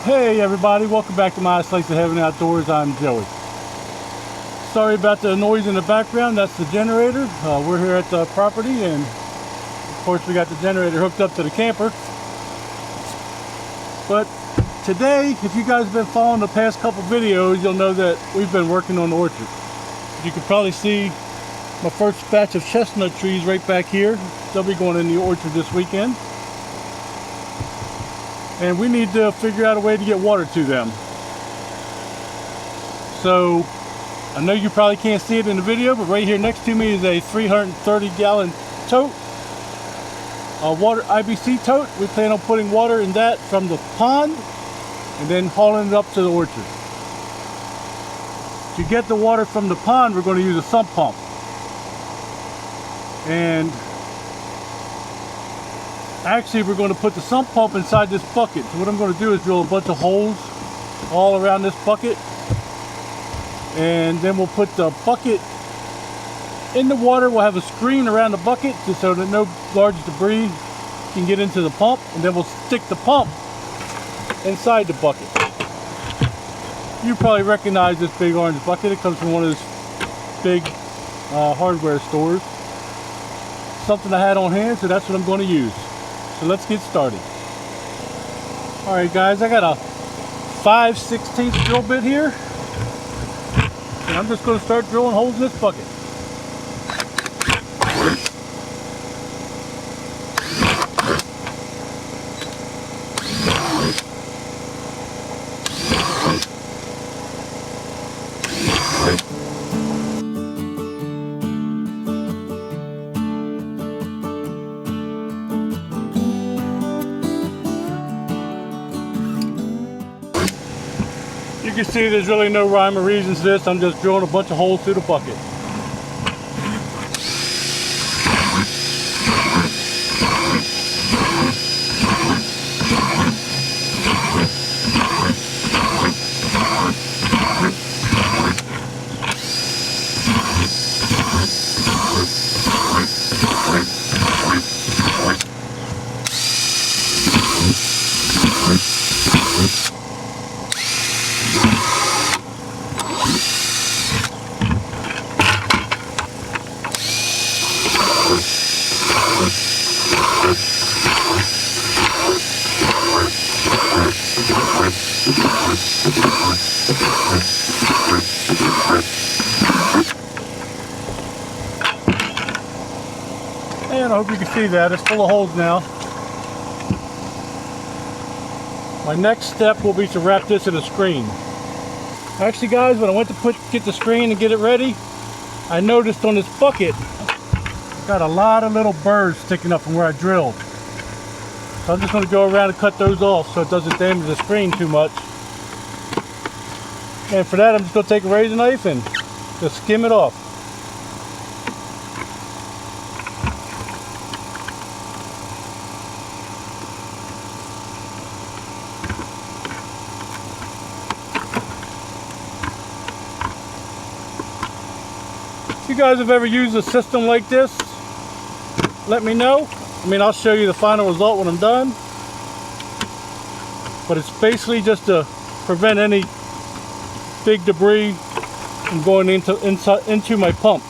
Hey everybody, welcome back to my Slice of Heaven Outdoors. I'm Joey. Sorry about the noise in the background, that's the generator. We're here at the property and of course we got the generator hooked up to the camper. But today, if you guys have been following the past couple videos, you'll know that we've been working on the orchard. You can probably see my first batch of chestnut trees right back here. They'll be going in the orchard this weekend. And we need to figure out a way to get water to them. So I know you probably can't see it in the video, but right here next to me is a 330-gallon tote, a water IBC tote. We plan on putting water in that from the pond and then hauling it up to the orchard. To get the water from the pond, we're going to use a sump pump. And actually, we're going to put the sump pump inside this bucket. So what I'm going to do is drill a bunch of holes all around this bucket. And then we'll put the bucket in the water. We'll have a screen around the bucket just so that no large debris can get into the pump. And then we'll stick the pump inside the bucket. You probably recognize this big orange bucket. It comes from one of those big hardware stores. Something I had on hand, so that's what I'm going to use. So let's get started. Alright guys, I got a 5/16 drill bit here. And I'm just going to start drilling holes in this bucket. You can see there's really no rhyme or reason to this. I'm just drilling a bunch of holes through the bucket. And I hope you can see that. It's full of holes now. My next step will be to wrap this in a screen. Actually guys, when I went to get the screen and get it ready, I noticed on this bucket, got a lot of little burrs sticking up from where I drilled. So I'm just going to go around and cut those off so it doesn't damage the screen too much. And for that, I'm just going to take a razor knife and just skim it off. If you guys have ever used a system like this, let me know. I mean, I'll show you the final result when I'm done. But it's basically just to prevent any big debris from going into my pump.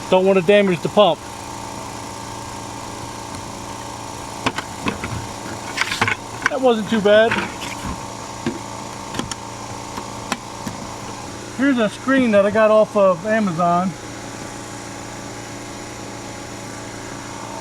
Don't want to damage the pump. That wasn't too bad. Here's a screen that I got off of Amazon.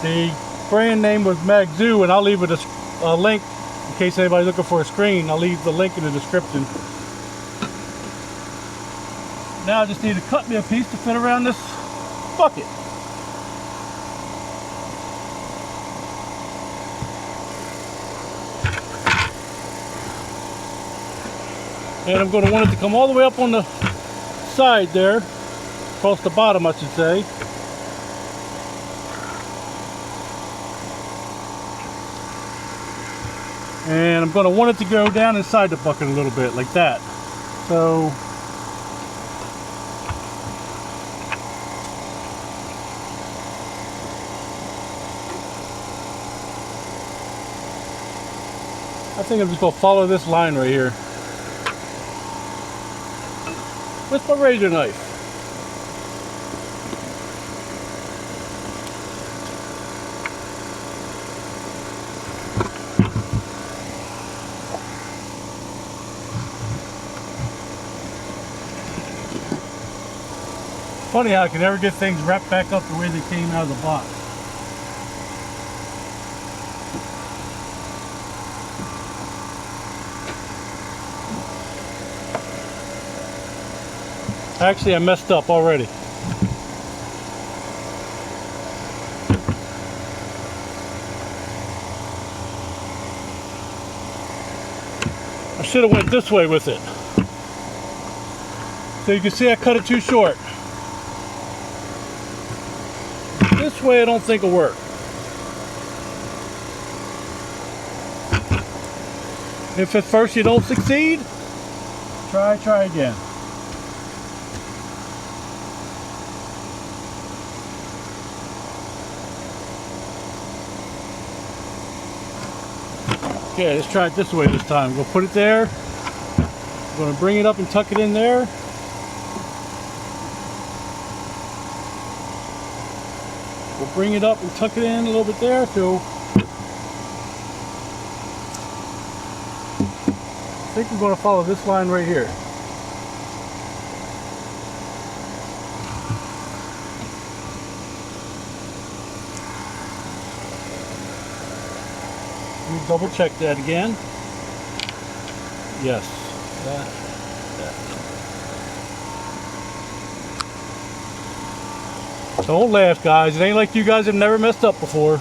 The brand name was Magzoo, and I'll leave it a link in case anybody's looking for a screen. I'll leave the link in the description. Now I just need to cut me a piece to fit around this bucket. And I'm going to want it to come all the way up on the side there, across the bottom I should say. And I'm going to want it to go down inside the bucket a little bit, like that. So I think I'm just going to follow this line right here with my razor knife. Funny how I can never get things wrapped back up the way they came out of the box. Actually, I messed up already. I should have went this way with it. So you can see I cut it too short. This way I don't think will work. If at first you don't succeed, try again. Okay, let's try it this way this time. We'll put it there. I'm going to bring it up and tuck it in there. We'll bring it up and tuck it in a little bit there. So I think we're going to follow this line right here. Let me double check that again. Yes. That. Don't laugh, guys. It ain't like you guys have never messed up before.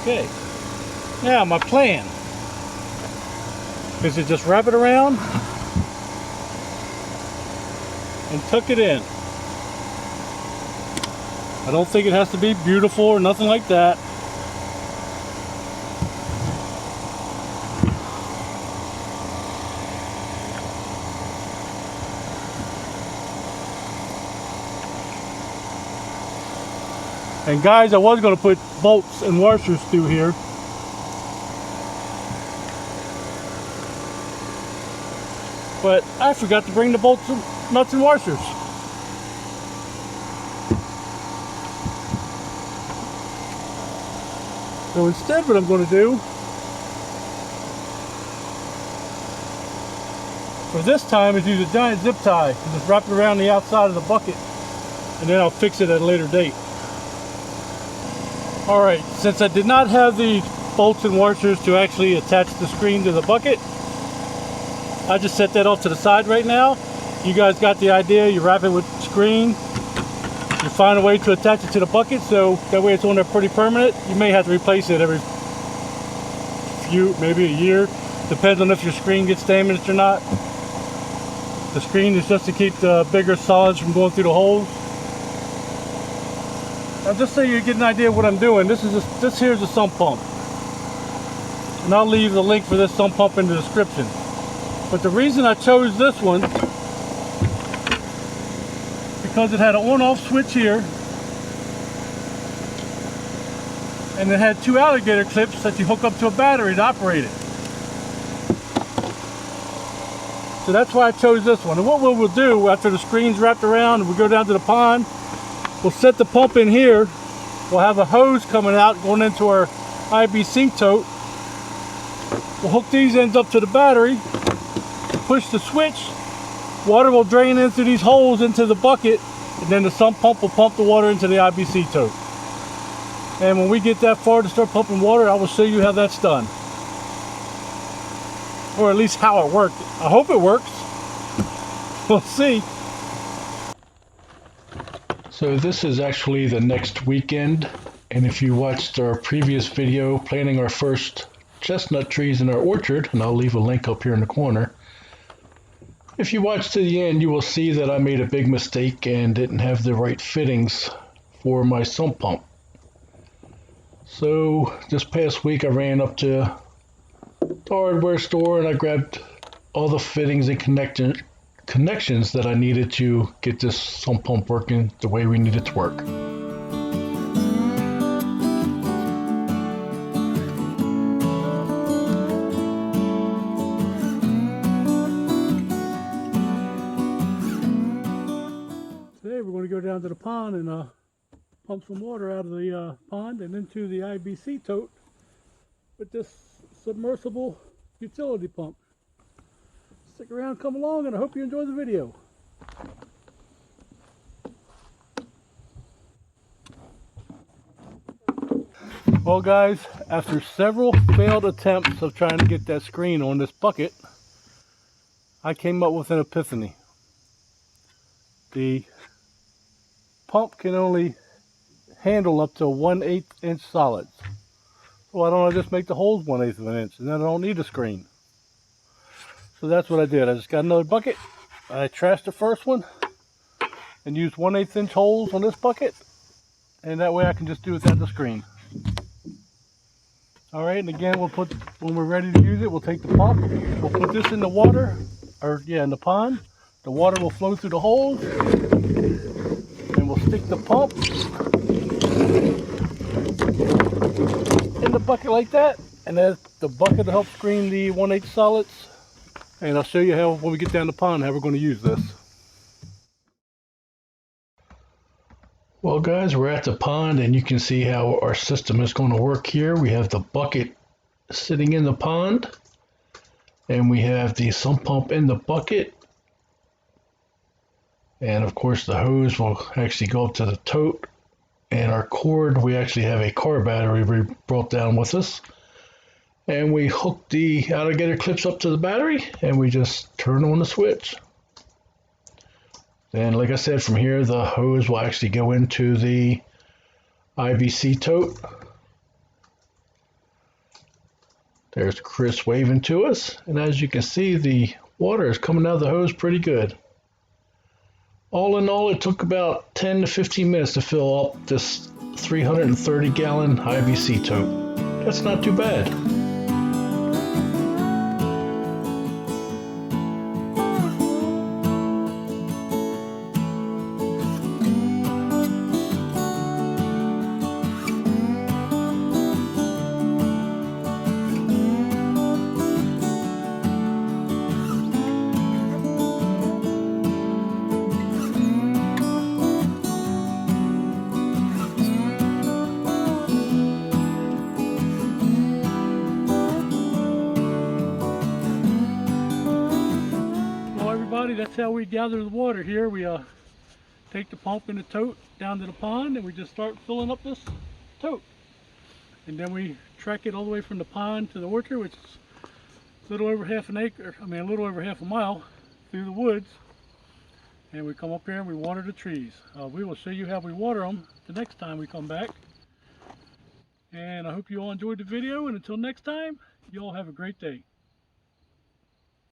Okay. Now, my plan is to just wrap it around and tuck it in. I don't think it has to be beautiful or nothing like that. And guys, I was going to put bolts and washers through here. But I forgot to bring the bolts and nuts and washers. So instead what I'm going to do for this time is use a giant zip tie and just wrap it around the outside of the bucket, and then I'll fix it at a later date. Alright, since I did not have the bolts and washers to actually attach the screen to the bucket, I just set that off to the side right now. You guys got the idea. You wrap it with screen, you find a way to attach it to the bucket so that way it's on there pretty permanent. You may have to replace it every maybe a year, depends on if your screen gets damaged or not. The screen is just to keep the bigger solids from going through the holes. Now, just so you get an idea of what I'm doing, this here's a sump pump, and I'll leave the link for this sump pump in the description. But the reason I chose this one, because it had an on-off switch here, and it had two alligator clips that you hook up to a battery to operate it. So that's why I chose this one. And what we'll do after the screen's wrapped around and we go down to the pond, we'll set the pump in here. We'll have a hose coming out going into our IBC tote. We'll hook these ends up to the battery, push the switch, water will drain in through these holes into the bucket, and then the sump pump will pump the water into the IBC tote. And when we get that far to start pumping water, I will show you how that's done. Or at least how it worked. I hope it works. We'll see. So this is actually the next weekend, and if you watched our previous video planting our first chestnut trees in our orchard, and I'll leave a link up here in the corner, if you watch to the end you will see that I made a big mistake and didn't have the right fittings for my sump pump. So this past week I ran up to the hardware store and I grabbed all the fittings and connections that I needed to get this sump pump working the way we need it to work. go down to the pond and pump some water out of the pond and into the IBC tote with this submersible utility pump. Stick around, come along, and I hope you enjoy the video. Well guys, after several failed attempts of trying to get that screen on this bucket, I came up with an epiphany. The pump can only handle up to 1/8 inch solids. So why don't I just make the holes 1/8 of an inch, and then I don't need a screen. So that's what I did. I just got another bucket. I trashed the first one and used 1/8 inch holes on this bucket, and that way I can just do without the screen. Alright, and again, when we're ready to use it, we'll take the pump, we'll put this in the water, in the pond. The water will flow through the holes, and we'll stick the pump in the bucket like that, and then the bucket will help screen the 1/8 solids. And I'll show you how, when we get down the pond, how we're going to use this. Well guys, we're at the pond and you can see how our system is going to work here. We have the bucket sitting in the pond and we have the sump pump in the bucket. And of course the hose will actually go up to the tote. And our cord, we actually have a car battery we brought down with us. And we hook the alligator clips up to the battery and we just turn on the switch. And like I said, from here the hose will actually go into the IBC tote. There's Chris waving to us, and as you can see, the water is coming out of the hose pretty good. All in all, it took about 10 to 15 minutes to fill up this 330 gallon IBC tote. That's not too bad. That's how we gather the water here. We take the pump in the tote down to the pond and we just start filling up this tote. And then we trek it all the way from the pond to the orchard, which is a little over half a mile through the woods. And we come up here and we water the trees. We will show you how we water them the next time we come back. And I hope you all enjoyed the video, and until next time, you all have a great day.